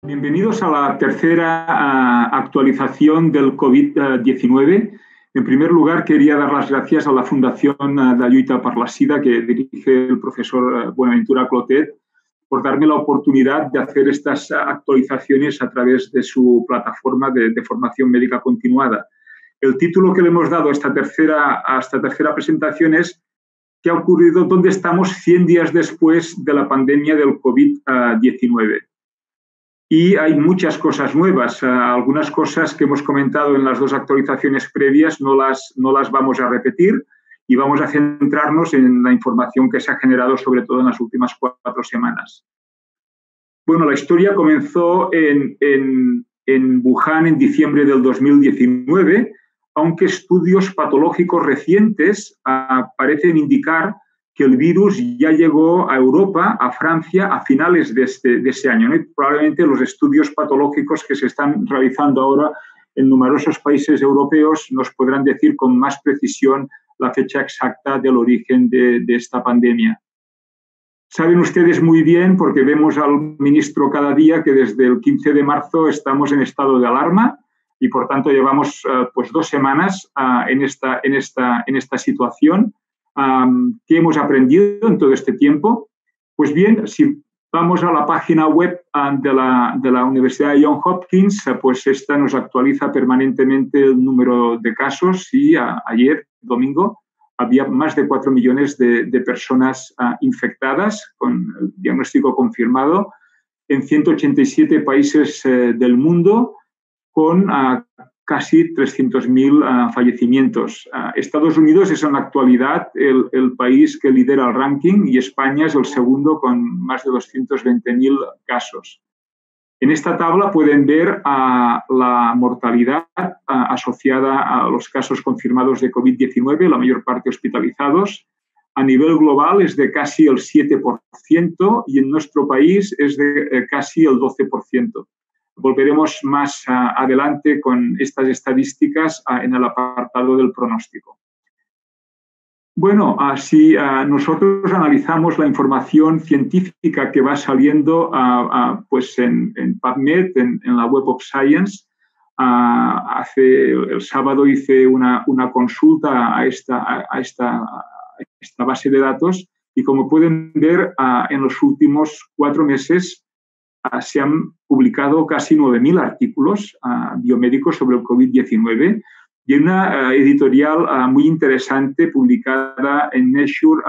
Bienvenidos a la tercera actualización del COVID-19. En primer lugar, quería dar las gracias a la Fundación de Lluita per la Sida, que dirige el profesor Buenaventura Clotet, por darme la oportunidad de hacer estas actualizaciones a través de su plataforma de formación médica continuada. El título que le hemos dado a esta tercera presentación es ¿qué ha ocurrido? ¿Dónde estamos 100 días después de la pandemia del COVID-19? Y hay muchas cosas nuevas. Algunas cosas que hemos comentado en las dos actualizaciones previas no las vamos a repetir y vamos a centrarnos en la información que se ha generado sobre todo en las últimas 4 semanas. Bueno, la historia comenzó en Wuhan en diciembre del 2019, aunque estudios patológicos recientes parecen indicar que el virus ya llegó a Europa, a Francia, a finales de ese año, ¿no? Y probablemente los estudios patológicos que se están realizando ahora en numerosos países europeos nos podrán decir con más precisión la fecha exacta del origen de esta pandemia. Saben ustedes muy bien, porque vemos al ministro cada día, que desde el 15 de marzo estamos en estado de alarma y, por tanto, llevamos 2 semanas en esta situación. ¿Qué hemos aprendido en todo este tiempo? Pues bien, si vamos a la página web de la Universidad de Johns Hopkins, pues esta nos actualiza permanentemente el número de casos y ayer, domingo, había más de 4 millones de personas infectadas con el diagnóstico confirmado en 187 países del mundo, con casi 300.000 fallecimientos. Estados Unidos es en la actualidad el país que lidera el ranking y España es el segundo con más de 220.000 casos. En esta tabla pueden ver la mortalidad asociada a los casos confirmados de COVID-19, la mayor parte hospitalizados. A nivel global es de casi el 7% y en nuestro país es de casi el 12%. Volveremos más adelante con estas estadísticas en el apartado del pronóstico. Bueno, si nosotros analizamos la información científica que va saliendo pues en PubMed, en la Web of Science, el sábado hice una consulta a esta base de datos y, como pueden ver, en los últimos 4 meses se han publicado casi 9.000 artículos biomédicos sobre el COVID-19 y una editorial muy interesante publicada en Nature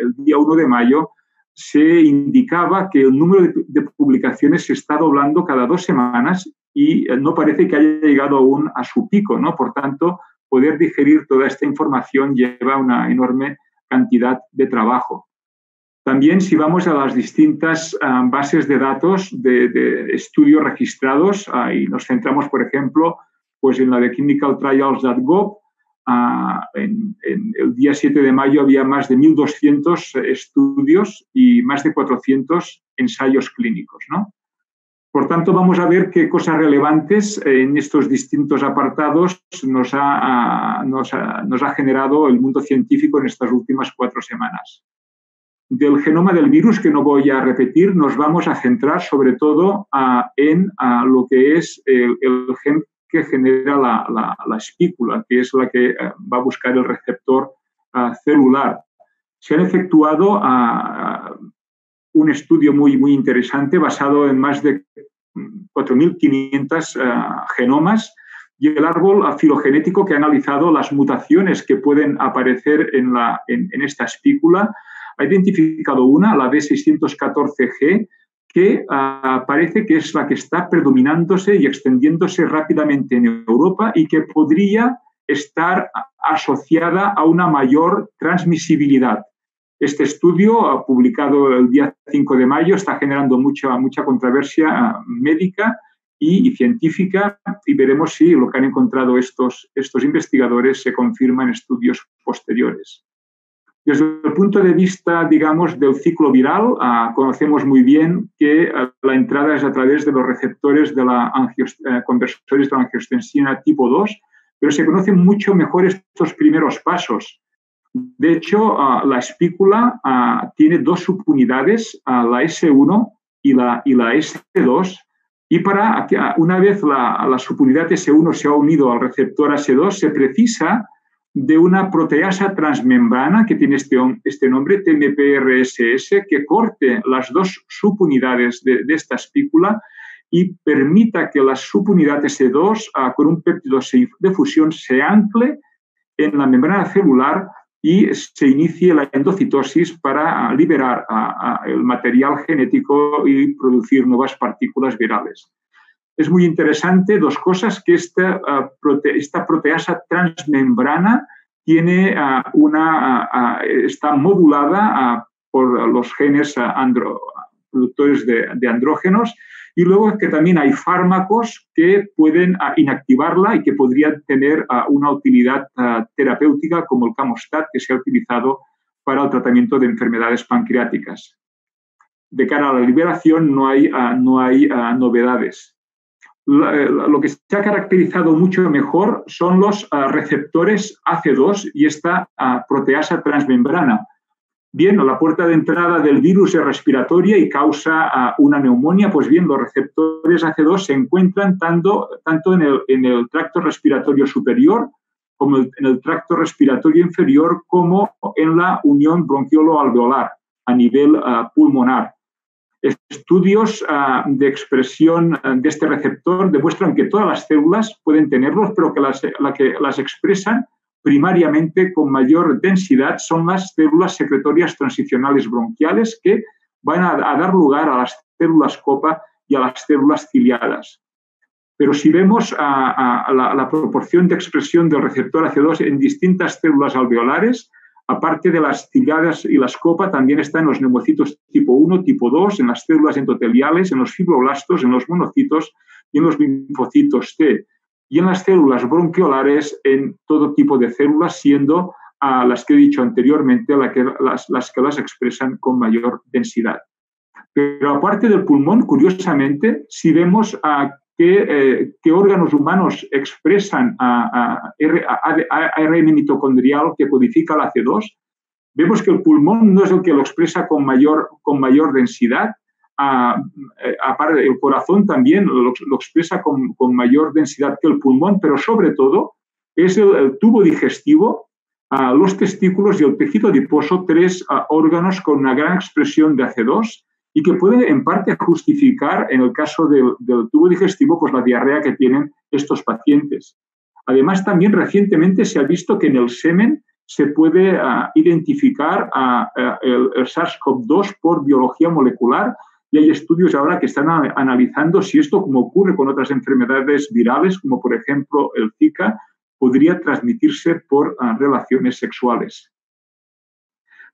el día 1 de mayo se indicaba que el número de publicaciones se está doblando cada 2 semanas y no parece que haya llegado aún a su pico, ¿no? Por tanto, poder digerir toda esta información lleva una enorme cantidad de trabajo. También, si vamos a las distintas bases de datos de estudios registrados y nos centramos, por ejemplo, pues en la de clinicaltrials.gov, en el día 7 de mayo había más de 1.200 estudios y más de 400 ensayos clínicos, ¿no? Por tanto, vamos a ver qué cosas relevantes en estos distintos apartados nos ha generado el mundo científico en estas últimas 4 semanas. Del genoma del virus, que no voy a repetir, nos vamos a centrar sobre todo en lo que es el gen que genera la espícula, que es la que va a buscar el receptor celular. Se han efectuado un estudio muy interesante basado en más de 4.500 genomas y el árbol filogenético que ha analizado las mutaciones que pueden aparecer en esta espícula. Ha identificado una, la D614G, que parece que es la que está predominándose y extendiéndose rápidamente en Europa y que podría estar asociada a una mayor transmisibilidad. Este estudio, publicado el día 5 de mayo, está generando mucha controversia médica y científica y veremos si lo que han encontrado estos investigadores se confirma en estudios posteriores. Desde el punto de vista, digamos, del ciclo viral, conocemos muy bien que la entrada es a través de los receptores de conversores de la angiostensina tipo 2, pero se conocen mucho mejor estos primeros pasos. De hecho, la espícula tiene 2 subunidades, la S1 y la S2, Y una vez la subunidad S1 se ha unido al receptor ACE2, se precisa de una proteasa transmembrana que tiene este nombre, TMPRSS, que corte las dos subunidades de esta espícula y permita que la subunidad S2, con un péptido de fusión, se ancle en la membrana celular y se inicie la endocitosis para liberar el material genético y producir nuevas partículas virales. Es muy interesante dos cosas, que esta proteasa transmembrana está modulada por los genes productores de andrógenos, y luego que también hay fármacos que pueden inactivarla y que podrían tener una utilidad terapéutica, como el Camostat, que se ha utilizado para el tratamiento de enfermedades pancreáticas. De cara a la liberación no hay novedades. Lo que se ha caracterizado mucho mejor son los receptores AC2 y esta proteasa transmembrana. Bien, la puerta de entrada del virus es respiratoria y causa una neumonía. Pues bien, los receptores AC2 se encuentran tanto en el tracto respiratorio superior como en el tracto respiratorio inferior, como en la unión bronquiolo-alveolar a nivel pulmonar. Estudios de expresión de este receptor demuestran que todas las células pueden tenerlos, pero que las expresan primariamente con mayor densidad son las células secretorias transicionales bronquiales, que van a dar lugar a las células copa y a las células ciliadas. Pero si vemos la proporción de expresión del receptor AC2 en distintas células alveolares, aparte de las ciliadas y las copa, también está en los neumocitos tipo 1, tipo 2, en las células endoteliales, en los fibroblastos, en los monocitos y en los linfocitos T. Y en las células bronquiolares, en todo tipo de células, siendo las que he dicho anteriormente las que las expresan con mayor densidad. Pero aparte del pulmón, curiosamente, si vemos qué órganos humanos expresan ARN mitocondrial que codifica la AC2, vemos que el pulmón no es el que lo expresa con mayor densidad. Aparte, el corazón también lo expresa con mayor densidad que el pulmón, pero sobre todo es el tubo digestivo, los testículos y el tejido adiposo, tres órganos con una gran expresión de AC2 y que puede en parte justificar, en el caso del tubo digestivo, pues la diarrea que tienen estos pacientes. Además, también recientemente se ha visto que en el semen se puede identificar el SARS-CoV-2 por biología molecular, y hay estudios ahora que están analizando si esto, como ocurre con otras enfermedades virales, como por ejemplo el Zika, podría transmitirse por relaciones sexuales.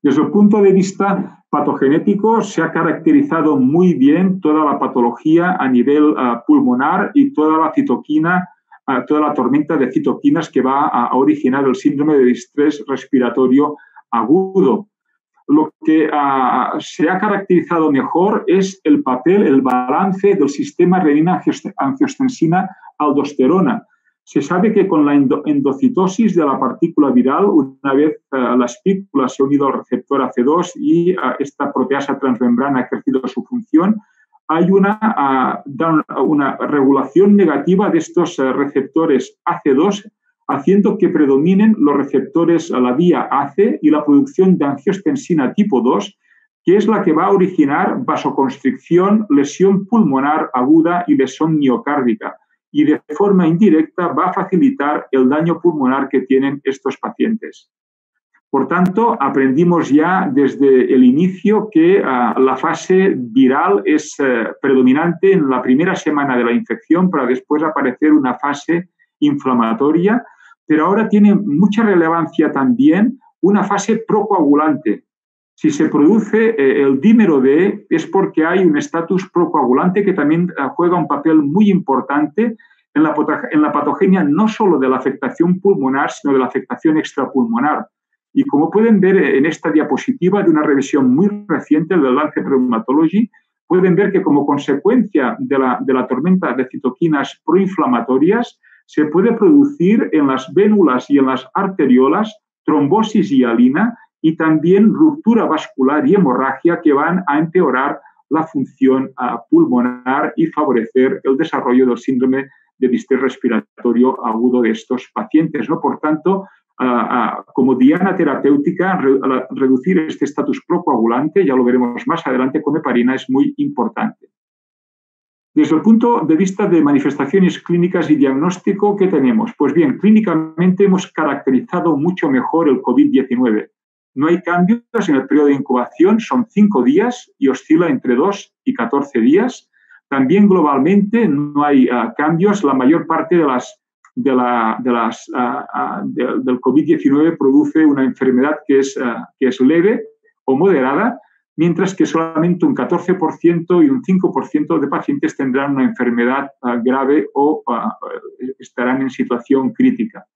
Desde el punto de vista patogenético, se ha caracterizado muy bien toda la patología a nivel pulmonar y toda la citoquina, toda la tormenta de citoquinas que va a originar el síndrome de distrés respiratorio agudo. Lo que se ha caracterizado mejor es el papel, el balance del sistema renina-angiostensina-aldosterona. Se sabe que con la endocitosis de la partícula viral, una vez la espícula se ha unido al receptor AC2 y esta proteasa transmembrana ha ejercido su función, hay una regulación negativa de estos receptores AC2, haciendo que predominen los receptores a la vía AC y la producción de angiostensina tipo 2, que es la que va a originar vasoconstricción, lesión pulmonar aguda y lesión miocárdica. Y de forma indirecta va a facilitar el daño pulmonar que tienen estos pacientes. Por tanto, aprendimos ya desde el inicio que la fase viral es predominante en la primera semana de la infección, para después aparecer una fase inflamatoria, pero ahora tiene mucha relevancia también una fase procoagulante. Si se produce el dímero D, es porque hay un estatus procoagulante que también juega un papel muy importante en la patogenia no solo de la afectación pulmonar, sino de la afectación extrapulmonar. Y como pueden ver en esta diapositiva de una revisión muy reciente del Lancet Rheumatology, pueden ver que como consecuencia de la tormenta de citoquinas proinflamatorias se puede producir en las vénulas y en las arteriolas trombosis hialina y también ruptura vascular y hemorragia que van a empeorar la función pulmonar y favorecer el desarrollo del síndrome de distrés respiratorio agudo de estos pacientes, ¿no? Por tanto, como diana terapéutica, reducir este estatus procoagulante, ya lo veremos más adelante con heparina, es muy importante. Desde el punto de vista de manifestaciones clínicas y diagnóstico, ¿qué tenemos? Pues bien, clínicamente hemos caracterizado mucho mejor el COVID-19. No hay cambios en el periodo de incubación, son 5 días y oscila entre 2 y 14 días. También globalmente no hay cambios. La mayor parte del COVID-19 produce una enfermedad que es leve o moderada, mientras que solamente un 14% y un 5% de pacientes tendrán una enfermedad grave o estarán en situación crítica.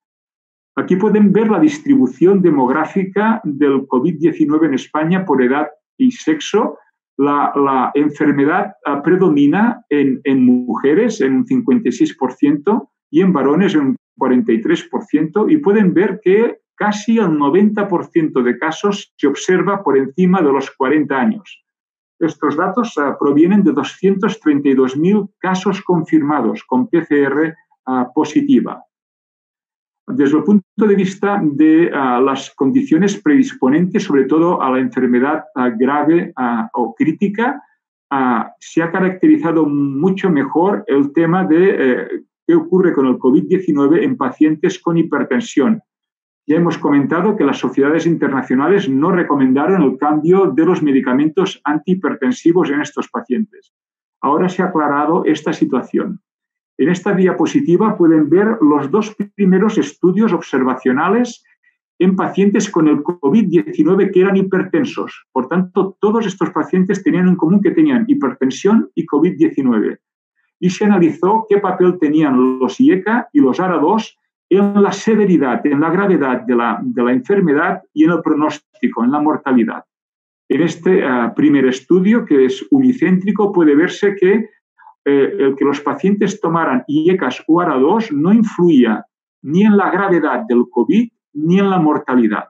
Aquí pueden ver la distribución demográfica del COVID-19 en España por edad y sexo. La enfermedad predomina en mujeres en un 56% y en varones en un 43%, y pueden ver que casi el 90% de casos se observa por encima de los 40 años. Estos datos provienen de 232.000 casos confirmados con PCR positiva. Desde el punto de vista de las condiciones predisponentes, sobre todo a la enfermedad grave o crítica, se ha caracterizado mucho mejor el tema de qué ocurre con el COVID-19 en pacientes con hipertensión. Ya hemos comentado que las sociedades internacionales no recomendaron el cambio de los medicamentos antihipertensivos en estos pacientes. Ahora se ha aclarado esta situación. En esta diapositiva pueden ver los 2 primeros estudios observacionales en pacientes con el COVID-19 que eran hipertensos. Por tanto, todos estos pacientes tenían en común que tenían hipertensión y COVID-19. Y se analizó qué papel tenían los IECA y los ARA2 en la severidad, en la gravedad de la enfermedad y en el pronóstico, en la mortalidad. En este primer estudio, que es unicéntrico, puede verse que el que los pacientes tomaran IECAS o ARA2 no influía ni en la gravedad del COVID ni en la mortalidad.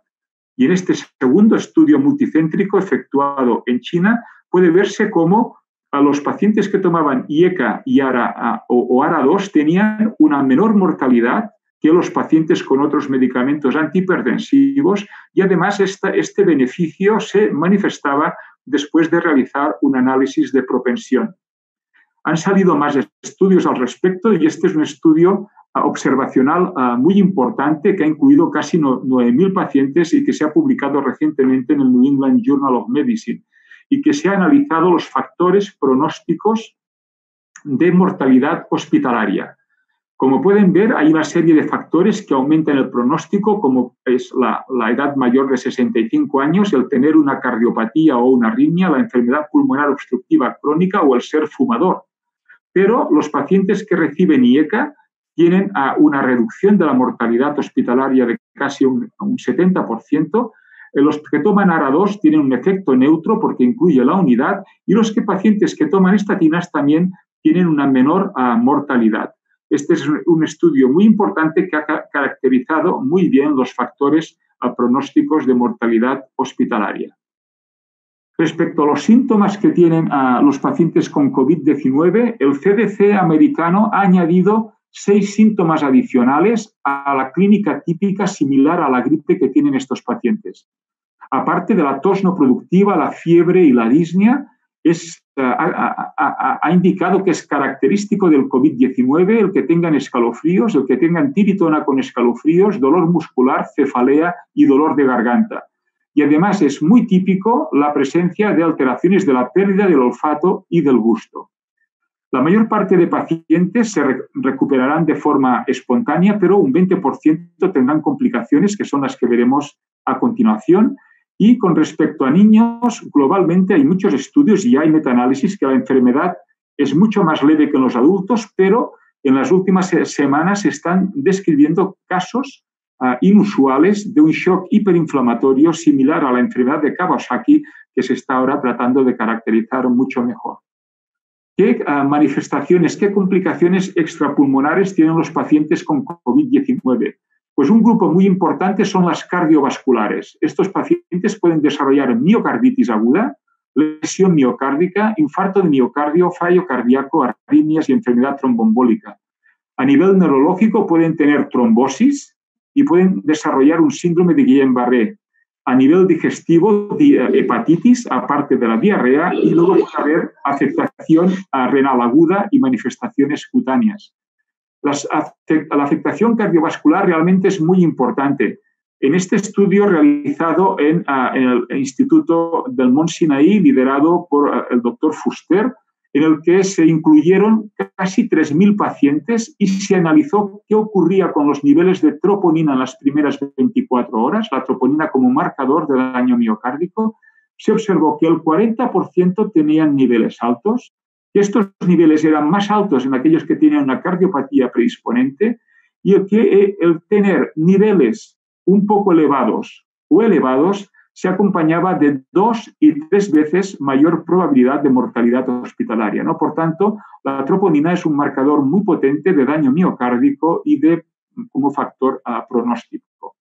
Y en este segundo estudio multicéntrico efectuado en China, puede verse cómo a los pacientes que tomaban IECA y o ARA2 tenían una menor mortalidad que los pacientes con otros medicamentos antihipertensivos, y además este beneficio se manifestaba después de realizar un análisis de propensión. Han salido más estudios al respecto y este es un estudio observacional muy importante que ha incluido casi 9.000 pacientes y que se ha publicado recientemente en el New England Journal of Medicine, y que se han analizado los factores pronósticos de mortalidad hospitalaria. Como pueden ver, hay una serie de factores que aumentan el pronóstico, como es la edad mayor de 65 años, el tener una cardiopatía o una arritmia, la enfermedad pulmonar obstructiva crónica o el ser fumador. Pero los pacientes que reciben IECA tienen una reducción de la mortalidad hospitalaria de casi un 70%. Los que toman ARA2 tienen un efecto neutro porque incluye la unidad, y los pacientes que toman estatinas también tienen una menor mortalidad. Este es un estudio muy importante que ha caracterizado muy bien los factores pronósticos de mortalidad hospitalaria. Respecto a los síntomas que tienen los pacientes con COVID-19, el CDC americano ha añadido 6 síntomas adicionales a la clínica típica similar a la gripe que tienen estos pacientes. Aparte de la tos no productiva, la fiebre y la disnea, ha indicado que es característico del COVID-19 el que tengan escalofríos, el que tengan tiritona con escalofríos, dolor muscular, cefalea y dolor de garganta. Y además es muy típico la presencia de alteraciones de la pérdida del olfato y del gusto. La mayor parte de pacientes se recuperarán de forma espontánea, pero un 20% tendrán complicaciones, que son las que veremos a continuación. Y con respecto a niños, globalmente hay muchos estudios y hay metaanálisis que la enfermedad es mucho más leve que en los adultos, pero en las últimas semanas se están describiendo casos inusuales de un shock hiperinflamatorio similar a la enfermedad de Kawasaki, que se está ahora tratando de caracterizar mucho mejor. ¿Qué manifestaciones, qué complicaciones extrapulmonares tienen los pacientes con COVID-19? Pues un grupo muy importante son las cardiovasculares. Estos pacientes pueden desarrollar miocarditis aguda, lesión miocárdica, infarto de miocardio, fallo cardíaco, arritmias y enfermedad tromboembólica. A nivel neurológico pueden tener trombosis y pueden desarrollar un síndrome de Guillain-Barré. A nivel digestivo, hepatitis, aparte de la diarrea, y luego puede haber afectación renal aguda y manifestaciones cutáneas. La afectación cardiovascular realmente es muy importante. En este estudio realizado en el Instituto del Mont Sinaí, liderado por el doctor Fuster, en el que se incluyeron casi 3.000 pacientes y se analizó qué ocurría con los niveles de troponina en las primeras 24 horas, la troponina como marcador de daño miocárdico, se observó que el 40% tenían niveles altos, que estos niveles eran más altos en aquellos que tenían una cardiopatía predisponente y que el tener niveles un poco elevados o elevados se acompañaba de 2 y 3 veces mayor probabilidad de mortalidad hospitalaria, ¿no? Por tanto, la troponina es un marcador muy potente de daño miocárdico y como factor pronóstico.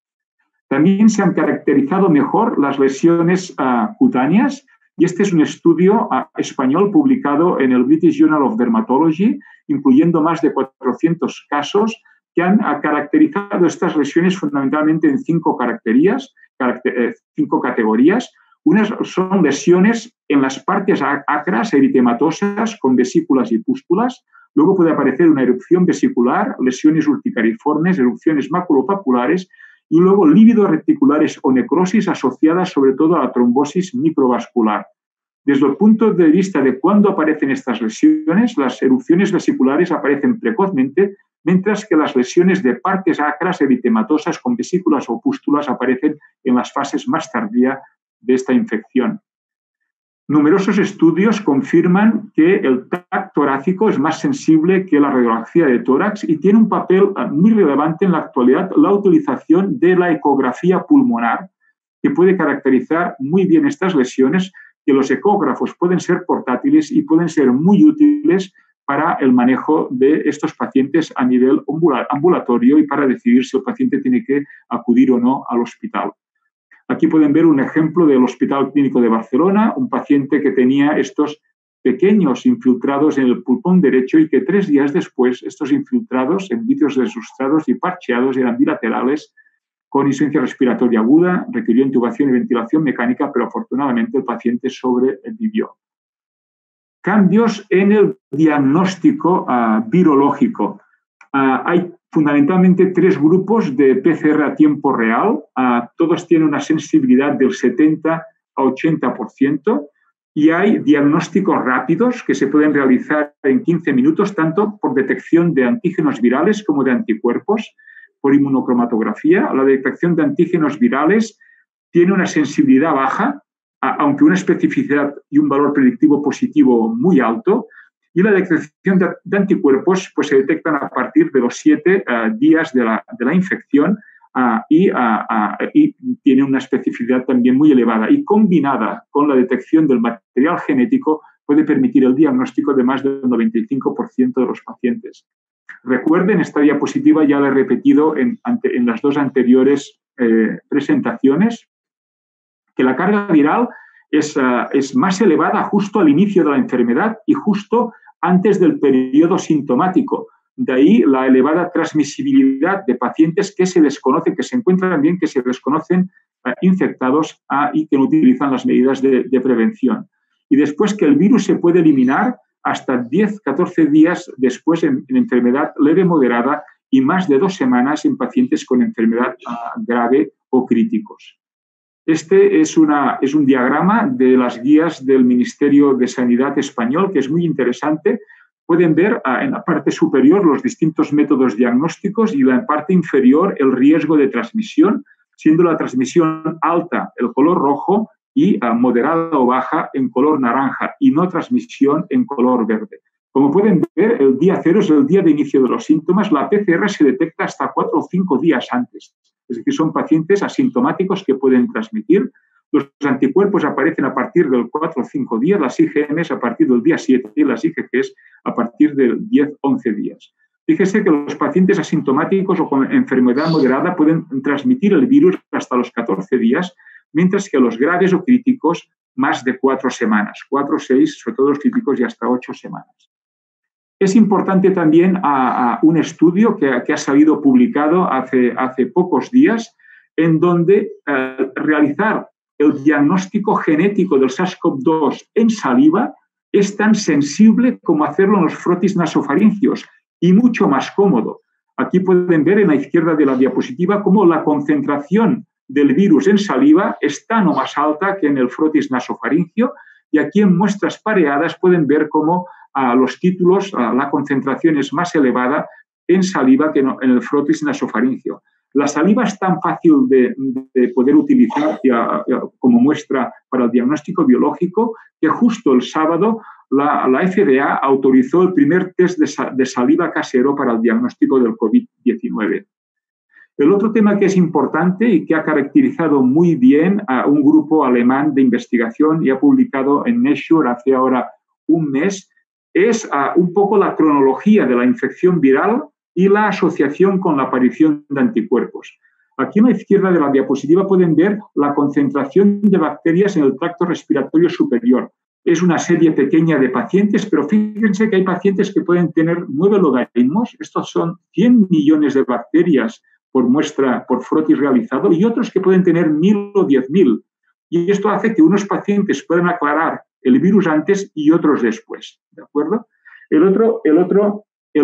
También se han caracterizado mejor las lesiones cutáneas, y este es un estudio español publicado en el British Journal of Dermatology, incluyendo más de 400 casos que han caracterizado estas lesiones fundamentalmente en 5 categorías. Unas son lesiones en las partes acras eritematosas con vesículas y pústulas. Luego puede aparecer una erupción vesicular, lesiones urticariformes, erupciones maculopapulares y luego lívidos reticulares o necrosis asociadas sobre todo a la trombosis microvascular. Desde el punto de vista de cuándo aparecen estas lesiones, las erupciones vesiculares aparecen precozmente, mientras que las lesiones de partes acras eritematosas con vesículas o pústulas aparecen en las fases más tardías de esta infección. Numerosos estudios confirman que el TAC torácico es más sensible que la radiografía de tórax y tiene un papel muy relevante en la actualidad la utilización de la ecografía pulmonar, que puede caracterizar muy bien estas lesiones, que los ecógrafos pueden ser portátiles y pueden ser muy útiles para el manejo de estos pacientes a nivel ambulatorio y para decidir si el paciente tiene que acudir o no al hospital. Aquí pueden ver un ejemplo del Hospital Clínico de Barcelona, un paciente que tenía estos pequeños infiltrados en el pulmón derecho y que 3 días después estos infiltrados, envitios desustrados y parcheados, eran bilaterales, con insuficiencia respiratoria aguda, requirió intubación y ventilación mecánica, pero afortunadamente el paciente sobrevivió. Cambios en el diagnóstico virológico. Hay fundamentalmente 3 grupos de PCR a tiempo real. Todos tienen una sensibilidad del 70 a 80% y hay diagnósticos rápidos que se pueden realizar en 15 minutos, tanto por detección de antígenos virales como de anticuerpos, por inmunocromatografía. La detección de antígenos virales tiene una sensibilidad baja, aunque una especificidad y un valor predictivo positivo muy alto, y la detección de anticuerpos pues, se detectan a partir de los 7 días de la infección y tiene una especificidad también muy elevada. Y combinada con la detección del material genético puede permitir el diagnóstico de más del 95% de los pacientes. Recuerden, esta diapositiva ya la he repetido en las 2 anteriores presentaciones, que la carga viral es más elevada justo al inicio de la enfermedad y justo antes del periodo sintomático. De ahí la elevada transmisibilidad de pacientes que se desconocen, que se encuentran bien, que se desconocen infectados y que no utilizan las medidas de prevención. Y después que el virus se puede eliminar hasta 10-14 días después en enfermedad leve moderada y más de 2 semanas en pacientes con enfermedad grave o críticos. Este es un diagrama de las guías del Ministerio de Sanidad español, que es muy interesante. Pueden ver en la parte superior los distintos métodos diagnósticos y en la parte inferior el riesgo de transmisión, siendo la transmisión alta el color rojo y moderada o baja en color naranja y no transmisión en color verde. Como pueden ver, el día 0 es el día de inicio de los síntomas. La PCR se detecta hasta 4 o 5 días antes. Es decir, son pacientes asintomáticos que pueden transmitir. Los anticuerpos aparecen a partir del 4 o 5 días, las IgMs a partir del día 7 y las IgGs a partir del 10-11 días. Fíjese que los pacientes asintomáticos o con enfermedad moderada pueden transmitir el virus hasta los 14 días, mientras que los graves o críticos más de 4 semanas, 4, 6, sobre todo los típicos, y hasta 8 semanas. Es importante también un estudio que ha salido publicado hace pocos días, en donde realizar el diagnóstico genético del SARS-CoV-2 en saliva es tan sensible como hacerlo en los frotis nasofaringios y mucho más cómodo. Aquí pueden ver en la izquierda de la diapositiva cómo la concentración del virus en saliva es tan o más alta que en el frotis nasofaringio, y aquí en muestras pareadas pueden ver cómo los títulos, la concentración es más elevada en saliva que en el frotis nasofaringio. La saliva es tan fácil de poder utilizar como muestra para el diagnóstico biológico que justo el sábado la FDA autorizó el primer test de saliva casero para el diagnóstico del COVID-19. El otro tema que es importante y que ha caracterizado muy bien a un grupo alemán de investigación y ha publicado en Nature hace ahora un mes es un poco la cronología de la infección viral y la asociación con la aparición de anticuerpos. Aquí a la izquierda de la diapositiva pueden ver la concentración de bacterias en el tracto respiratorio superior. Es una serie pequeña de pacientes, pero fíjense que hay pacientes que pueden tener 9 logaritmos. Estos son 100 millones de bacterias por muestra, por frotis realizado, y otros que pueden tener 1.000 o 10.000. Y esto hace que unos pacientes puedan aclarar el virus antes y otros después. ¿De acuerdo? El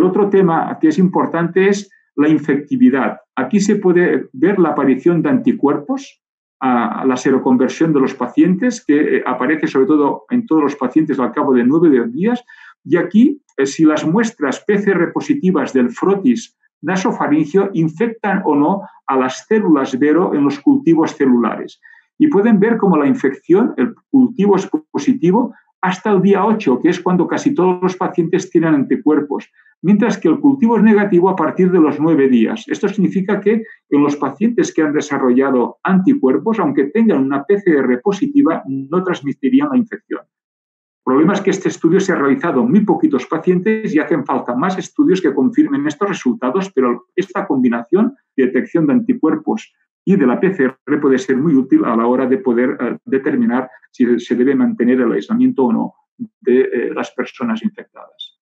otro tema que es importante es la infectividad. Aquí se puede ver la aparición de anticuerpos, la seroconversión de los pacientes, que aparece sobre todo en todos los pacientes al cabo de 9 días. Y aquí, si las muestras PCR positivas del frotis nasofaringio infectan o no a las células Vero en los cultivos celulares. Y pueden ver cómo la infección, el cultivo es positivo hasta el día 8, que es cuando casi todos los pacientes tienen anticuerpos, mientras que el cultivo es negativo a partir de los 9 días. Esto significa que en los pacientes que han desarrollado anticuerpos, aunque tengan una PCR positiva, no transmitirían la infección. El problema es que este estudio se ha realizado en muy poquitos pacientes y hacen falta más estudios que confirmen estos resultados, pero esta combinación de detección de anticuerpos y de la PCR puede ser muy útil a la hora de poder determinar si se debe mantener el aislamiento o no de las personas infectadas.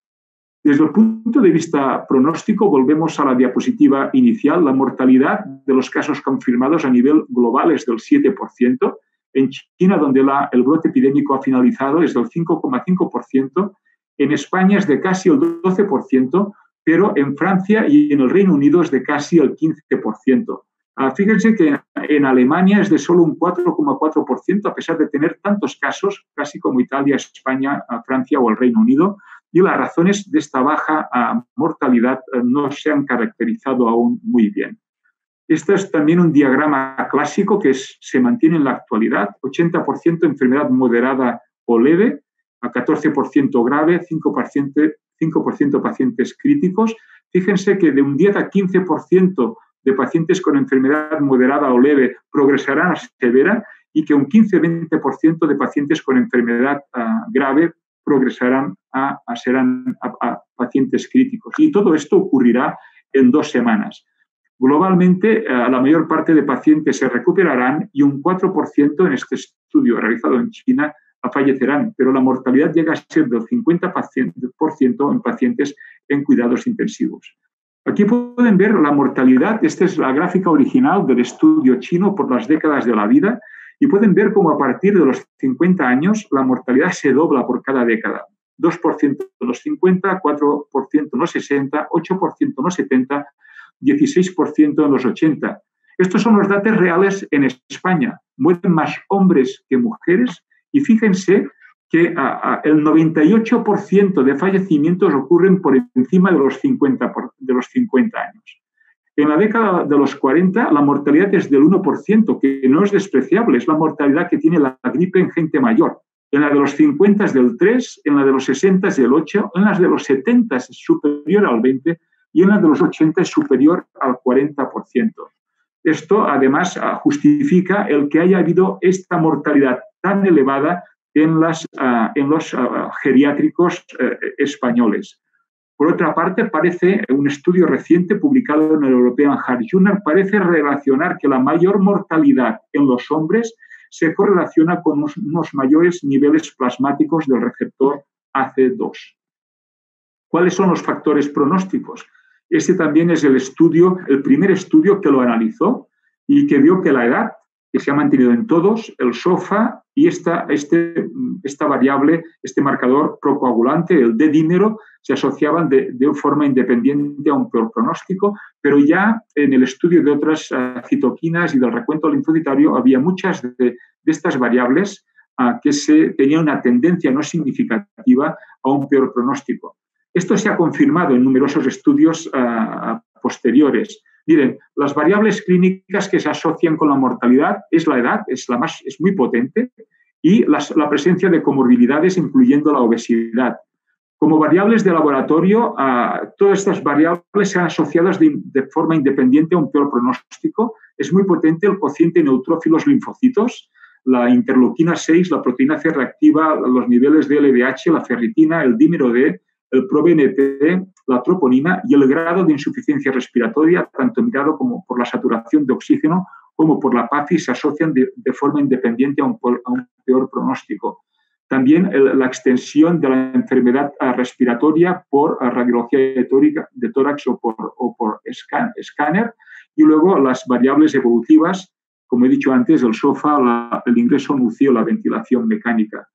Desde el punto de vista pronóstico, volvemos a la diapositiva inicial. La mortalidad de los casos confirmados a nivel global es del 7%. En China, donde el brote epidémico ha finalizado, es del 5,5%. En España es de casi el 12%, pero en Francia y en el Reino Unido es de casi el 15%. Fíjense que en Alemania es de solo un 4,4%, a pesar de tener tantos casos, casi como Italia, España, Francia o el Reino Unido, y las razones de esta baja mortalidad no se han caracterizado aún muy bien. Este es también un diagrama clásico que se mantiene en la actualidad: 80% enfermedad moderada o leve, a 14% grave, 5% pacientes críticos. Fíjense que de un 10 a 15% de pacientes con enfermedad moderada o leve progresarán a severa y que un 15-20% de pacientes con enfermedad grave progresarán serán pacientes críticos. Y todo esto ocurrirá en 2 semanas. Globalmente, la mayor parte de pacientes se recuperarán y un 4% en este estudio realizado en China fallecerán, pero la mortalidad llega a ser del 50% en pacientes en cuidados intensivos. Aquí pueden ver la mortalidad. Esta es la gráfica original del estudio chino por las décadas de la vida y pueden ver cómo a partir de los 50 años la mortalidad se dobla por cada década. 2% en los 50, 4% en los 60, 8% en los 70, 16% en los 80. Estos son los datos reales en España. Mueren más hombres que mujeres y fíjense que el 98% de fallecimientos ocurren por encima de los 50 años. En la década de los 40 la mortalidad es del 1%, que no es despreciable, es la mortalidad que tiene la gripe en gente mayor. En la de los 50 es del 3%, en la de los 60 es del 8%, en las de los 70 es superior al 20% y en la de los 80 es superior al 40%. Esto, además, justifica el que haya habido esta mortalidad tan elevada en los geriátricos españoles. Por otra parte, parece un estudio reciente publicado en el European Heart Journal parece relacionar que la mayor mortalidad en los hombres se correlaciona con unos mayores niveles plasmáticos del receptor AC2. ¿Cuáles son los factores pronósticos? Este también es el primer estudio que lo analizó y que vio que la edad, que se ha mantenido en todos, el SOFA y esta variable, este marcador procoagulante, el D-dímero, se asociaban de forma independiente a un peor pronóstico, pero ya en el estudio de otras citoquinas y del recuento linfocitario había muchas de estas variables que tenían una tendencia no significativa a un peor pronóstico. Esto se ha confirmado en numerosos estudios posteriores. Miren, las variables clínicas que se asocian con la mortalidad es la edad, es muy potente, y la presencia de comorbilidades, incluyendo la obesidad. Como variables de laboratorio, todas estas variables se han asociado de forma independiente a un peor pronóstico. Es muy potente el cociente neutrófilos linfocitos, la interleuquina 6, la proteína C reactiva, los niveles de LDH, la ferritina, el dímero D, el proBNP, la troponina y el grado de insuficiencia respiratoria, tanto mirado como por la saturación de oxígeno como por la PAFI, se asocian de forma independiente a un peor pronóstico. También la extensión de la enfermedad respiratoria por radiología de tórax o por escáner, y luego las variables evolutivas, como he dicho antes, el SOFA, el ingreso en UCI o la ventilación mecánica.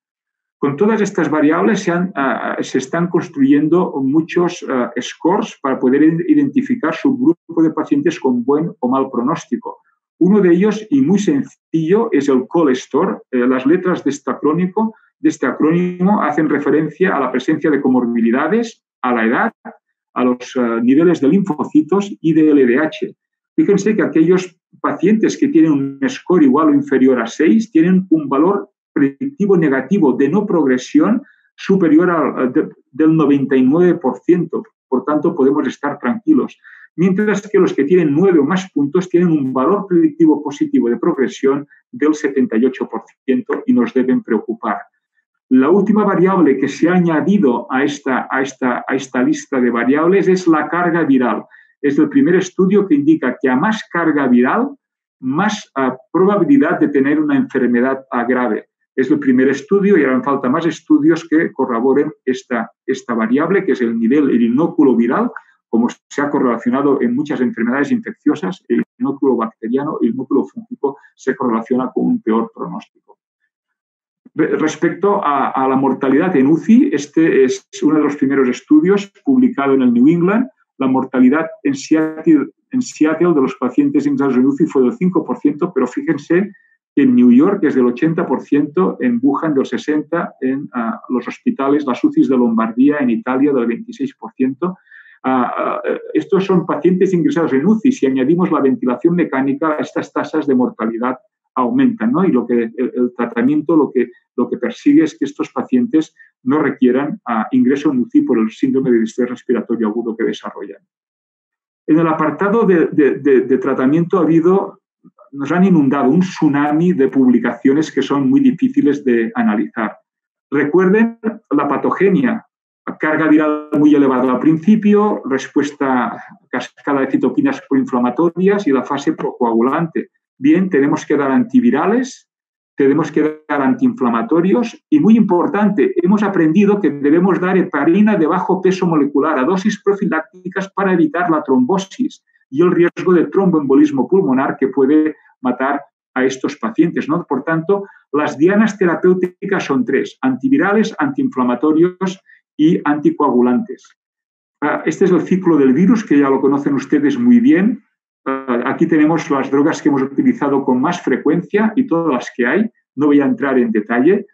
Con todas estas variables se están construyendo muchos scores para poder identificar subgrupo de pacientes con buen o mal pronóstico. Uno de ellos, y muy sencillo, es el COL-STOR. Las letras de este acrónimo hacen referencia a la presencia de comorbilidades, a la edad, a los niveles de linfocitos y de LDH. Fíjense que aquellos pacientes que tienen un score igual o inferior a 6 tienen un valor predictivo negativo de no progresión superior del 99%. Por tanto, podemos estar tranquilos. Mientras que los que tienen 9 o más puntos tienen un valor predictivo positivo de progresión del 78% y nos deben preocupar. La última variable que se ha añadido a esta lista de variables es la carga viral. Es el primer estudio que indica que a más carga viral, más probabilidad de tener una enfermedad grave. Es el primer estudio y harán falta más estudios que corroboren esta variable, que es el inóculo viral, como se ha correlacionado en muchas enfermedades infecciosas. El inóculo bacteriano y el inóculo fúngico se correlaciona con un peor pronóstico. Respecto a la mortalidad en UCI, este es uno de los primeros estudios publicado en el New England. La mortalidad en Seattle de los pacientes ingresados en UCI fue del 5%, pero fíjense que en New York es del 80%, en Wuhan del 60%, en los hospitales, las UCIs de Lombardía, en Italia del 26%. Estos son pacientes ingresados en UCI. Si añadimos la ventilación mecánica, estas tasas de mortalidad aumentan, ¿no? Y el tratamiento lo que persigue es que estos pacientes no requieran ingreso en UCI por el síndrome de distrés respiratorio agudo que desarrollan. En el apartado de tratamiento nos han inundado un tsunami de publicaciones que son muy difíciles de analizar. Recuerden la patogenia, carga viral muy elevada al principio, respuesta cascada de citoquinas proinflamatorias y la fase procoagulante. Bien, tenemos que dar antivirales, tenemos que dar antiinflamatorios y, muy importante, hemos aprendido que debemos dar heparina de bajo peso molecular a dosis profilácticas para evitar la trombosis y el riesgo de tromboembolismo pulmonar que puede matar a estos pacientes, ¿no? Por tanto, las dianas terapéuticas son 3: antivirales, antiinflamatorios y anticoagulantes. Este es el ciclo del virus, que ya lo conocen ustedes muy bien. Aquí tenemos las drogas que hemos utilizado con más frecuencia y todas las que hay. No voy a entrar en detalle.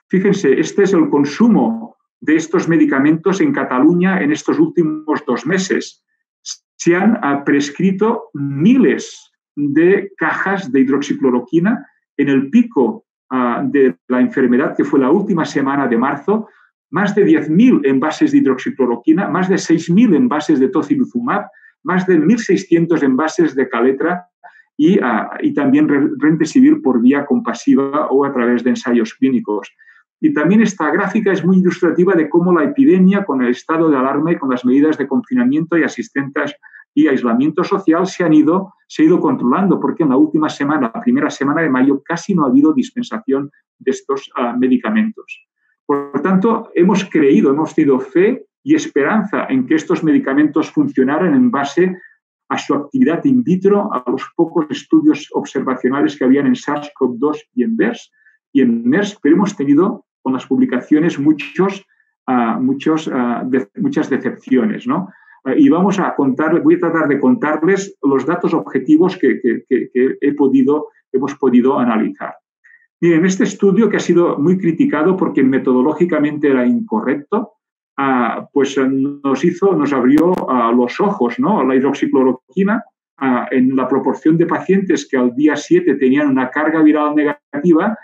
Fíjense, este es el consumo de estos medicamentos en Cataluña en estos últimos 2 meses. Se han prescrito miles de cajas de hidroxicloroquina. En el pico de la enfermedad, que fue la última semana de marzo, más de 10.000 envases de hidroxicloroquina, más de 6.000 envases de tocilizumab, más de 1.600 envases de Caletra y también Remdesivir por vía compasiva o a través de ensayos clínicos. Y también esta gráfica es muy ilustrativa de cómo la epidemia, con el estado de alarma y con las medidas de confinamiento y y aislamiento social se ha ido controlando, porque en la última semana, la primera semana de mayo, casi no ha habido dispensación de estos medicamentos. Por tanto, hemos tenido fe y esperanza en que estos medicamentos funcionaran en base a su actividad in vitro, a los pocos estudios observacionales que habían en SARS-CoV-2 y en MERS, pero hemos tenido con las publicaciones muchas decepciones, ¿no? Y voy a tratar de contarles los datos objetivos que hemos podido analizar. Miren, este estudio, que ha sido muy criticado porque metodológicamente era incorrecto, pues nos abrió los ojos, ¿no? La hidroxicloroquina, en la proporción de pacientes que al día 7 tenían una carga viral negativa,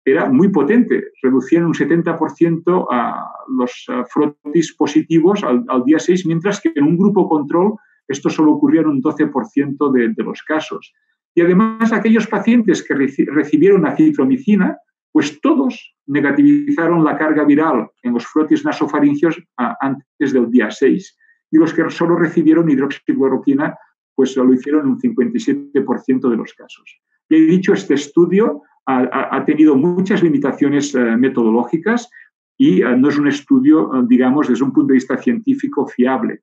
era muy potente. Reducían un 70% a los frotis positivos al día 6, mientras que en un grupo control esto solo ocurría en un 12% de los casos. Y además, aquellos pacientes que recibieron acitromicina, pues todos negativizaron la carga viral en los frotis nasofaringeos antes del día 6. Y los que solo recibieron hidroxicloroquina, pues lo hicieron en un 57% de los casos. Y he dicho, este estudio ha tenido muchas limitaciones metodológicas y no es un estudio, digamos, desde un punto de vista científico fiable.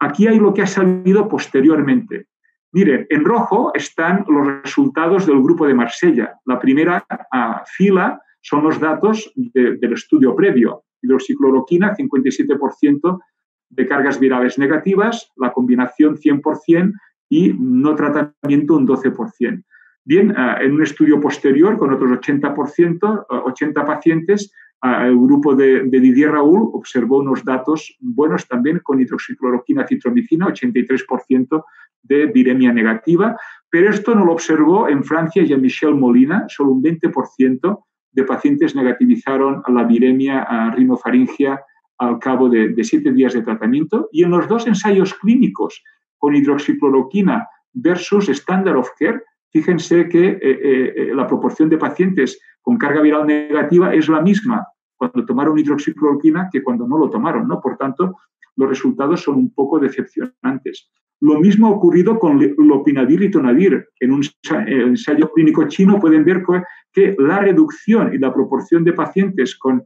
Aquí hay lo que ha salido posteriormente. Miren, en rojo están los resultados del grupo de Marsella. La primera fila son los datos del estudio previo. Hidroxicloroquina, 57% de cargas virales negativas, la combinación 100% y no tratamiento un 12%. Bien, en un estudio posterior, con otros 80 pacientes, el grupo de Didier Raoult observó unos datos buenos también con hidroxicloroquina, acitromicina, 83% de viremia negativa, pero esto no lo observó en Francia Jean-Michel Molina, solo un 20% de pacientes negativizaron la viremia rinofaringea al cabo de 7 días de tratamiento, y en los dos ensayos clínicos con hidroxicloroquina versus standard of care, fíjense que la proporción de pacientes con carga viral negativa es la misma cuando tomaron hidroxicloroquina que cuando no lo tomaron, ¿no? Por tanto, los resultados son un poco decepcionantes. Lo mismo ha ocurrido con lopinavir y ritonavir. En un ensayo clínico chino pueden ver que la reducción y la proporción de pacientes con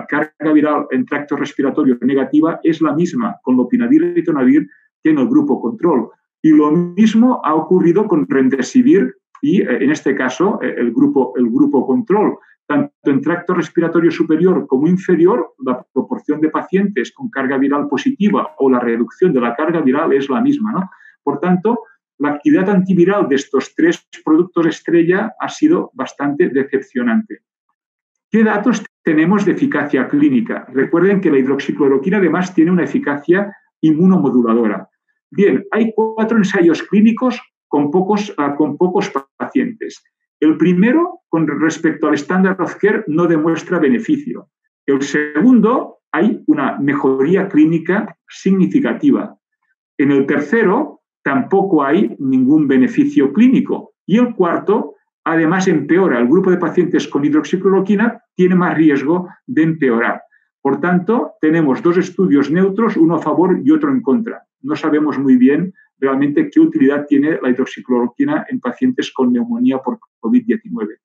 carga viral en tracto respiratorio negativa es la misma con lopinavir y ritonavir que en el grupo control. Y lo mismo ha ocurrido con remdesivir y, en este caso, el grupo control. Tanto en tracto respiratorio superior como inferior, la proporción de pacientes con carga viral positiva o la reducción de la carga viral es la misma, ¿no? Por tanto, la actividad antiviral de estos tres productos estrella ha sido bastante decepcionante. ¿Qué datos tenemos de eficacia clínica? Recuerden que la hidroxicloroquina además tiene una eficacia inmunomoduladora. Bien, hay 4 ensayos clínicos con pocos pacientes. El primero, con respecto al standard of care, no demuestra beneficio. El segundo, hay una mejoría clínica significativa. En el tercero, tampoco hay ningún beneficio clínico. Y el cuarto, además, empeora. El grupo de pacientes con hidroxicloroquina tiene más riesgo de empeorar. Por tanto, tenemos 2 estudios neutros, uno a favor y otro en contra. No sabemos muy bien realmente qué utilidad tiene la hidroxicloroquina en pacientes con neumonía por COVID-19.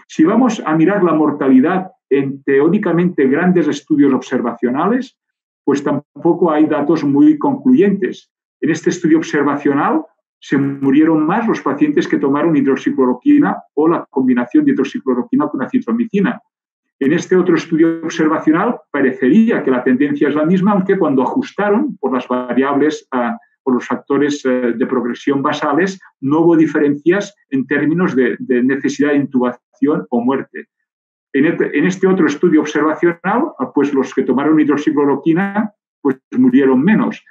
Si vamos a mirar la mortalidad en teóricamente grandes estudios observacionales, pues tampoco hay datos muy concluyentes. En este estudio observacional se murieron más los pacientes que tomaron hidroxicloroquina o la combinación de hidroxicloroquina con acitromicina. En este otro estudio observacional parecería que la tendencia es la misma, aunque cuando ajustaron por las variables, por los factores de progresión basales, no hubo diferencias en términos de necesidad de intubación o muerte. En este otro estudio observacional, pues los que tomaron hidroxicloroquina pues murieron menos.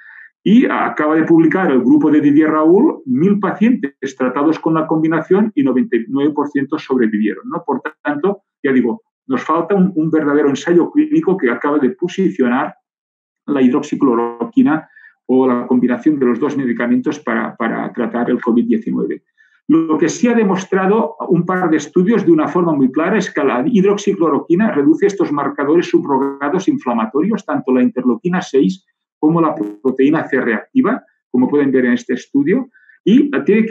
Y acaba de publicar el grupo de Didier Raoult 1.000 pacientes tratados con la combinación y 99% sobrevivieron, ¿no? Por tanto, ya digo, nos falta un verdadero ensayo clínico que acaba de posicionar la hidroxicloroquina o la combinación de los 2 medicamentos para tratar el COVID-19. Lo que sí ha demostrado un par de estudios de una forma muy clara es que la hidroxicloroquina reduce estos marcadores subrogados inflamatorios, tanto la interleuquina 6 como la proteína C reactiva, como pueden ver en este estudio, y tiene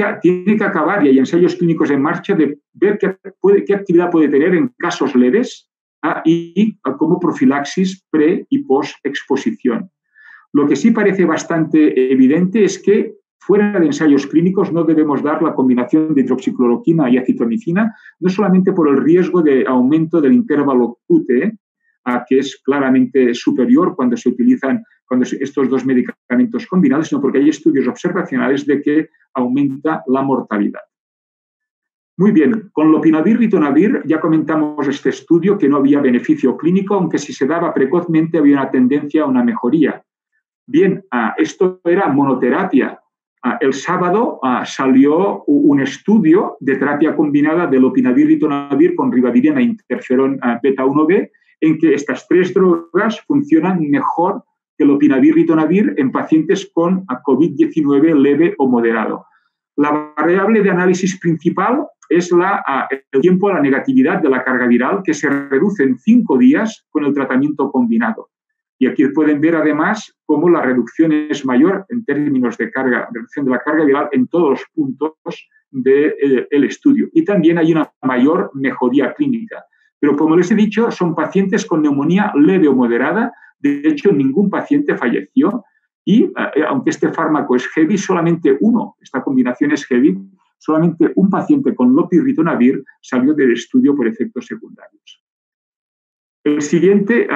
que acabar, y hay ensayos clínicos en marcha, de ver qué actividad puede tener en casos leves y como profilaxis pre- y post-exposición. Lo que sí parece bastante evidente es que fuera de ensayos clínicos no debemos dar la combinación de hidroxicloroquina y acitromicina, no solamente por el riesgo de aumento del intervalo QT, que es claramente superior cuando se utilizan estos dos medicamentos combinados, sino porque hay estudios observacionales de que aumenta la mortalidad. Muy bien, con lopinavir-ritonavir ya comentamos este estudio que no había beneficio clínico, aunque si se daba precozmente había una tendencia a una mejoría. Bien, esto era monoterapia. El sábado salió un estudio de terapia combinada de lopinavir-ritonavir con ribavirin e interferón beta-1b, en que estas tres drogas funcionan mejor que lopinavir-ritonavir en pacientes con COVID-19 leve o moderado. La variable de análisis principal es el tiempo a la negatividad de la carga viral, que se reduce en 5 días con el tratamiento combinado. Y aquí pueden ver además cómo la reducción es mayor en términos de reducción de la carga viral en todos los puntos del estudio. Y también hay una mayor mejoría clínica. Pero como les he dicho, son pacientes con neumonía leve o moderada. De hecho, ningún paciente falleció. Y aunque este fármaco es heavy, esta combinación es heavy, solamente un paciente con lopinavir salió del estudio por efectos secundarios. El siguiente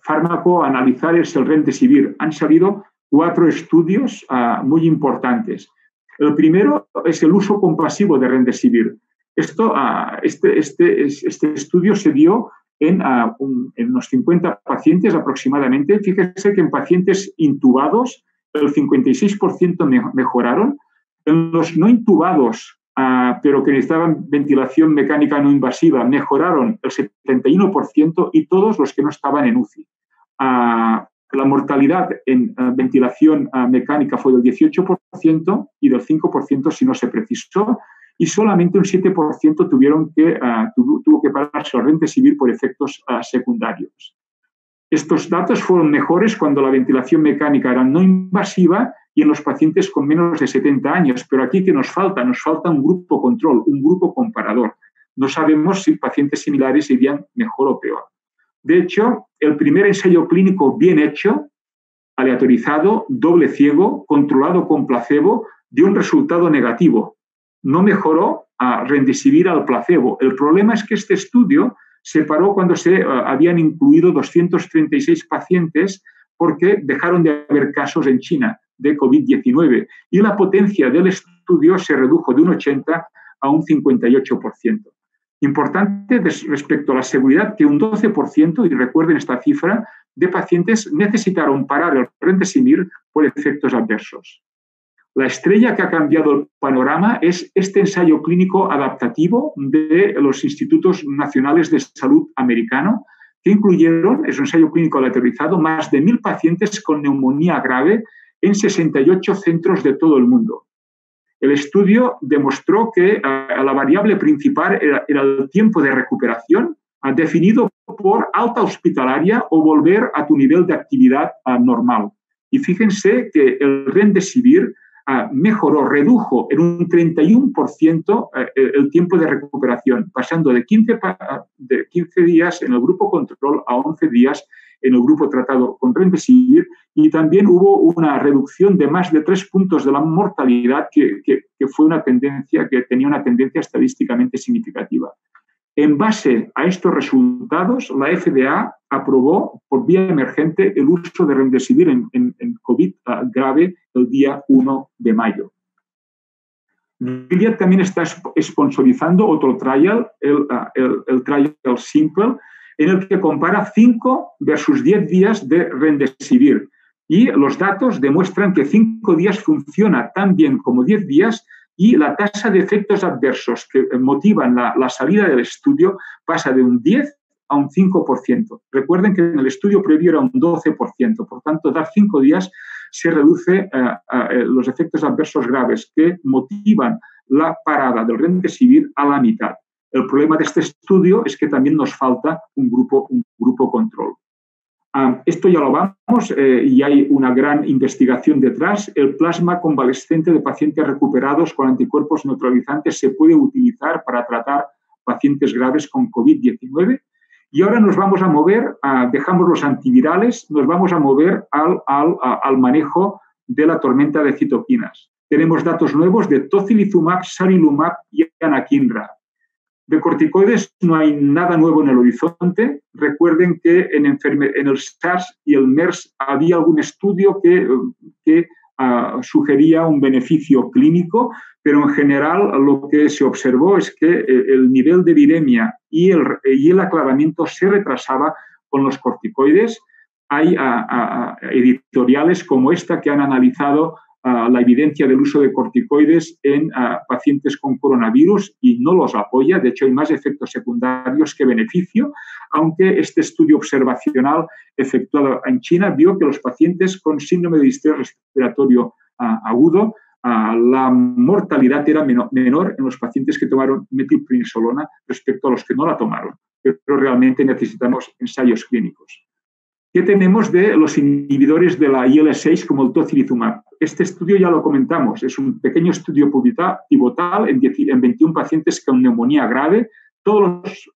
fármaco a analizar es el remdesivir. Han salido 4 estudios muy importantes. El primero es el uso compasivo de remdesivir. Este estudio se dio en unos 50 pacientes aproximadamente. Fíjese que en pacientes intubados el 56% mejoraron. En los no intubados, pero que necesitaban ventilación mecánica no invasiva, mejoraron el 71% y todos los que no estaban en UCI. La mortalidad en ventilación mecánica fue del 18% y del 5% si no se precisó, y solamente un 7% tuvo que pararse al remdesivir por efectos secundarios. Estos datos fueron mejores cuando la ventilación mecánica era no invasiva y en los pacientes con menos de 70 años. Pero aquí, ¿qué nos falta? Nos falta un grupo control, un grupo comparador. No sabemos si pacientes similares irían mejor o peor. De hecho, el primer ensayo clínico bien hecho, aleatorizado, doble ciego, controlado con placebo, dio un resultado negativo. No mejoró remdesivir al placebo. El problema es que este estudio se paró cuando se habían incluido 236 pacientes porque dejaron de haber casos en China de COVID-19 y la potencia del estudio se redujo de un 80% a un 58%. Importante respecto a la seguridad que un 12%, y recuerden esta cifra, de pacientes necesitaron parar el remdesivir por efectos adversos. La estrella que ha cambiado el panorama es este ensayo clínico adaptativo de los Institutos Nacionales de Salud americano, que incluyeron, es un ensayo clínico aleatorizado, más de 1.000 pacientes con neumonía grave en 68 centros de todo el mundo. El estudio demostró que la variable principal era el tiempo de recuperación, definido por alta hospitalaria o volver a tu nivel de actividad normal. Y fíjense que el remdesivir redujo en un 31% el tiempo de recuperación, pasando de 15 días en el grupo control a 11 días en el grupo tratado con remdesivir, y también hubo una reducción de más de 3 puntos de la mortalidad que fue una tendencia, que tenía una tendencia estadísticamente significativa. En base a estos resultados, la FDA aprobó por vía emergente el uso de remdesivir en COVID grave el día 1 de mayo. Gilead también está sponsorizando otro trial, el trial Simple, en el que compara 5 versus 10 días de remdesivir. Y los datos demuestran que 5 días funciona tan bien como 10 días, y la tasa de efectos adversos que motivan la salida del estudio pasa de un 10 a un 5%. Recuerden que en el estudio previo era un 12%, por tanto, dar 5 días se reduce los efectos adversos graves que motivan la parada del remdesivir a la mitad. El problema de este estudio es que también nos falta un grupo control. Esto ya lo vamos y hay una gran investigación detrás. El plasma convalescente de pacientes recuperados con anticuerpos neutralizantes se puede utilizar para tratar pacientes graves con COVID-19. Y ahora nos vamos a mover, dejamos los antivirales, nos vamos a mover al manejo de la tormenta de citoquinas. Tenemos datos nuevos de tocilizumab, sarilumab y anakinra. De corticoides no hay nada nuevo en el horizonte. Recuerden que en el SARS y el MERS había algún estudio que sugería un beneficio clínico, pero en general lo que se observó es que el nivel de viremia y el aclaramiento se retrasaba con los corticoides. Hay editoriales como esta que han analizado la evidencia del uso de corticoides en pacientes con coronavirus y no los apoya. De hecho, hay más efectos secundarios que beneficio, aunque este estudio observacional efectuado en China vio que los pacientes con síndrome de distrés respiratorio agudo, la mortalidad era menor en los pacientes que tomaron metilprednisolona respecto a los que no la tomaron. Pero realmente necesitamos ensayos clínicos. ¿Qué tenemos de los inhibidores de la IL-6 como el tocilizumab? Este estudio ya lo comentamos, es un pequeño estudio pivotal en 21 pacientes con neumonía grave. Todos,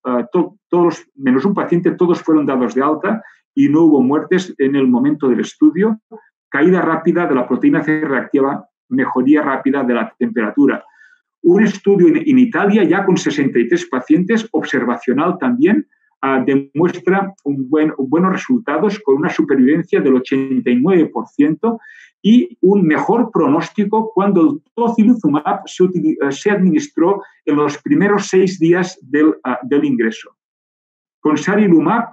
menos un paciente, todos fueron dados de alta y no hubo muertes en el momento del estudio. Caída rápida de la proteína C reactiva, mejoría rápida de la temperatura. Un estudio en Italia ya con 63 pacientes, observacional también, demuestra buenos resultados con una supervivencia del 89% y un mejor pronóstico cuando el tocilizumab se administró en los primeros 6 días del ingreso. Con sarilumab,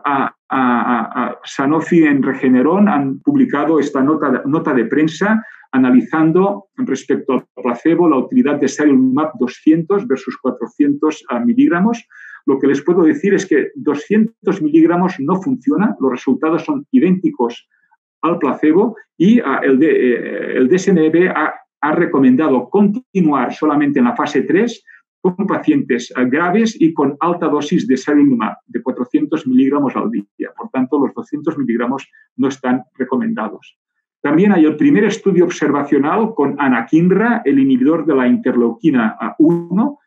Sanofi en Regeneron han publicado esta nota de prensa analizando respecto al placebo la utilidad de sarilumab 200 versus 400 miligramos. Lo que les puedo decir es que 200 miligramos no funciona, los resultados son idénticos al placebo y el DSMB ha recomendado continuar solamente en la fase 3 con pacientes graves y con alta dosis de sarilumab de 400 miligramos al día. Por tanto, los 200 miligramos no están recomendados. También hay el primer estudio observacional con anakinra, el inhibidor de la interleuquina 1.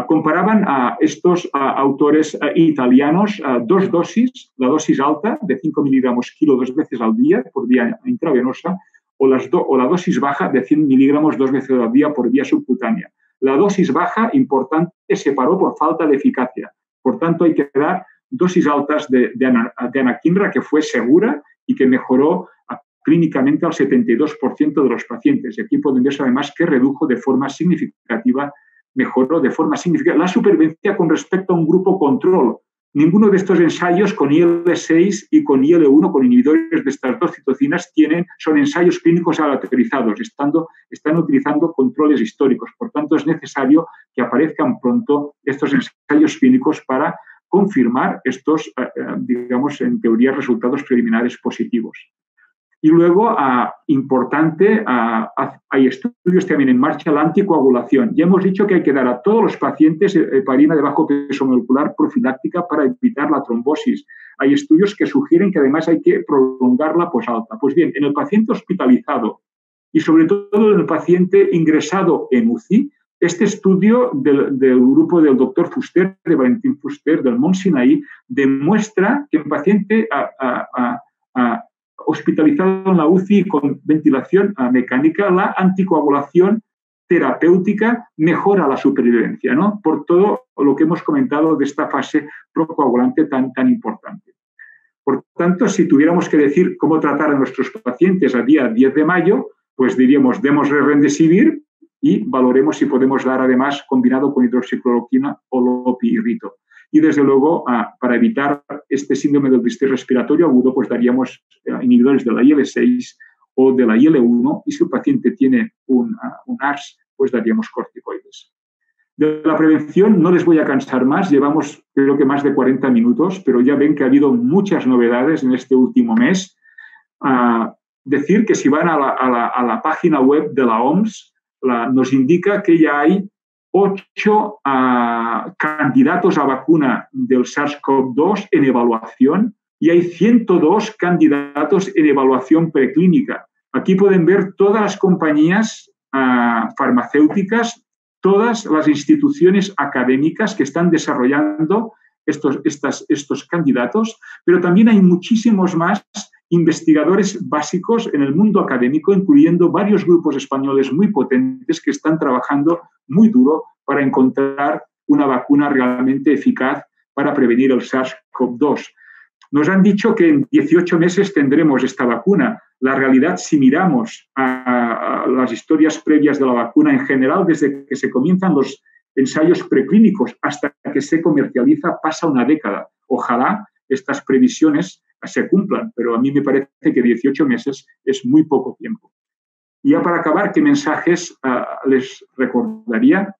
Comparaban a estos autores italianos 2 dosis, la dosis alta de 5 miligramos kilo 2 veces al día por vía intravenosa o la dosis baja de 100 miligramos 2 veces al día por vía subcutánea. La dosis baja, importante, se paró por falta de eficacia. Por tanto, hay que dar dosis altas de anakinra que fue segura y que mejoró clínicamente al 72% de los pacientes. Y aquí pueden ver además que redujo de forma significativa, mejoró de forma significativa la supervivencia con respecto a un grupo control. Ninguno de estos ensayos con IL-6 y con IL-1, con inhibidores de estas dos citocinas, son ensayos clínicos aleatorizados, están utilizando controles históricos. Por tanto, es necesario que aparezcan pronto estos ensayos clínicos para confirmar estos, digamos, en teoría, resultados preliminares positivos. Y luego, importante, hay estudios también en marcha, la anticoagulación. Ya hemos dicho que hay que dar a todos los pacientes heparina de bajo peso molecular profiláctica para evitar la trombosis. Hay estudios que sugieren que además hay que prolongar la posalta. Pues bien, en el paciente hospitalizado y sobre todo en el paciente ingresado en UCI, este estudio del grupo del doctor Fuster, de Valentín Fuster, del Mont Sinaí, demuestra que el paciente hospitalizado en la UCI con ventilación mecánica, la anticoagulación terapéutica mejora la supervivencia, ¿no? Por todo lo que hemos comentado de esta fase procoagulante tan importante. Por tanto, si tuviéramos que decir cómo tratar a nuestros pacientes a día 10 de mayo, pues diríamos, démosle remdesivir y valoremos si podemos dar además combinado con hidroxicloroquina o lopirrito. Y desde luego, para evitar este síndrome del distrés respiratorio agudo, pues daríamos inhibidores de la IL-6 o de la IL-1 y si el paciente tiene un ARS, pues daríamos corticoides. De la prevención no les voy a cansar más, llevamos creo que más de 40 minutos, pero ya ven que ha habido muchas novedades en este último mes. Decir que si van a la página web de la OMS, nos indica que ya hay 8 candidatos a vacuna del SARS-CoV-2 en evaluación y hay 102 candidatos en evaluación preclínica. Aquí pueden ver todas las compañías farmacéuticas, todas las instituciones académicas que están desarrollando estos candidatos, pero también hay muchísimos más investigadores básicos en el mundo académico, incluyendo varios grupos españoles muy potentes que están trabajando muy duro para encontrar una vacuna realmente eficaz para prevenir el SARS-CoV-2. Nos han dicho que en 18 meses tendremos esta vacuna. La realidad, si miramos a las historias previas de la vacuna en general, desde que se comienzan los ensayos preclínicos hasta que se comercializa, pasa una década. Ojalá estas previsiones se cumplan, pero a mí me parece que 18 meses es muy poco tiempo. Y ya para acabar, ¿qué mensajes les recordaría?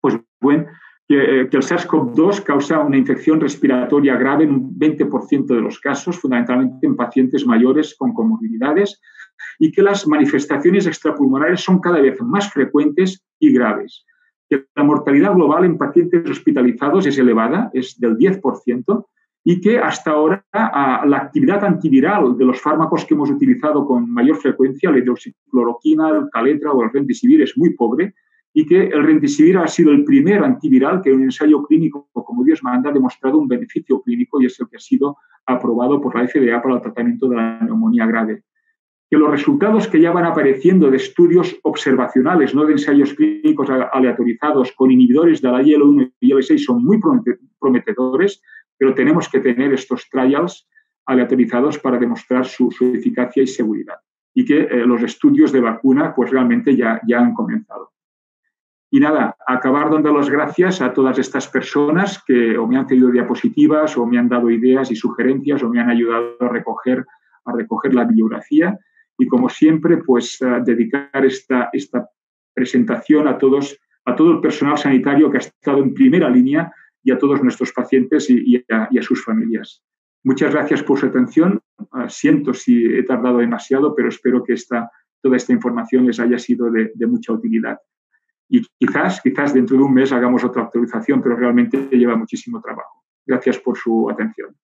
Pues bueno, que el SARS-CoV-2 causa una infección respiratoria grave en un 20% de los casos, fundamentalmente en pacientes mayores con comorbilidades, y que las manifestaciones extrapulmonares son cada vez más frecuentes y graves. Que la mortalidad global en pacientes hospitalizados es elevada, es del 10%, y que hasta ahora la actividad antiviral de los fármacos que hemos utilizado con mayor frecuencia, la hidroxicloroquina, el Kaletra o el Remdesivir, es muy pobre, y que el Remdesivir ha sido el primer antiviral que en un ensayo clínico, como Dios manda, ha demostrado un beneficio clínico y es el que ha sido aprobado por la FDA para el tratamiento de la neumonía grave. Que los resultados que ya van apareciendo de estudios observacionales, no de ensayos clínicos aleatorizados con inhibidores de la IL-1 y IL-6 son muy prometedores, pero tenemos que tener estos trials aleatorizados para demostrar su eficacia y seguridad. Y que los estudios de vacuna pues realmente ya han comenzado. Y nada, acabar dando las gracias a todas estas personas que o me han cedido diapositivas o me han dado ideas y sugerencias o me han ayudado a recoger la bibliografía. Y como siempre, pues dedicar esta presentación a todo el personal sanitario que ha estado en primera línea y a todos nuestros pacientes y a sus familias. Muchas gracias por su atención. Siento si he tardado demasiado, pero espero que toda esta información les haya sido de mucha utilidad. Y quizás dentro de un mes hagamos otra actualización, pero realmente lleva muchísimo trabajo. Gracias por su atención.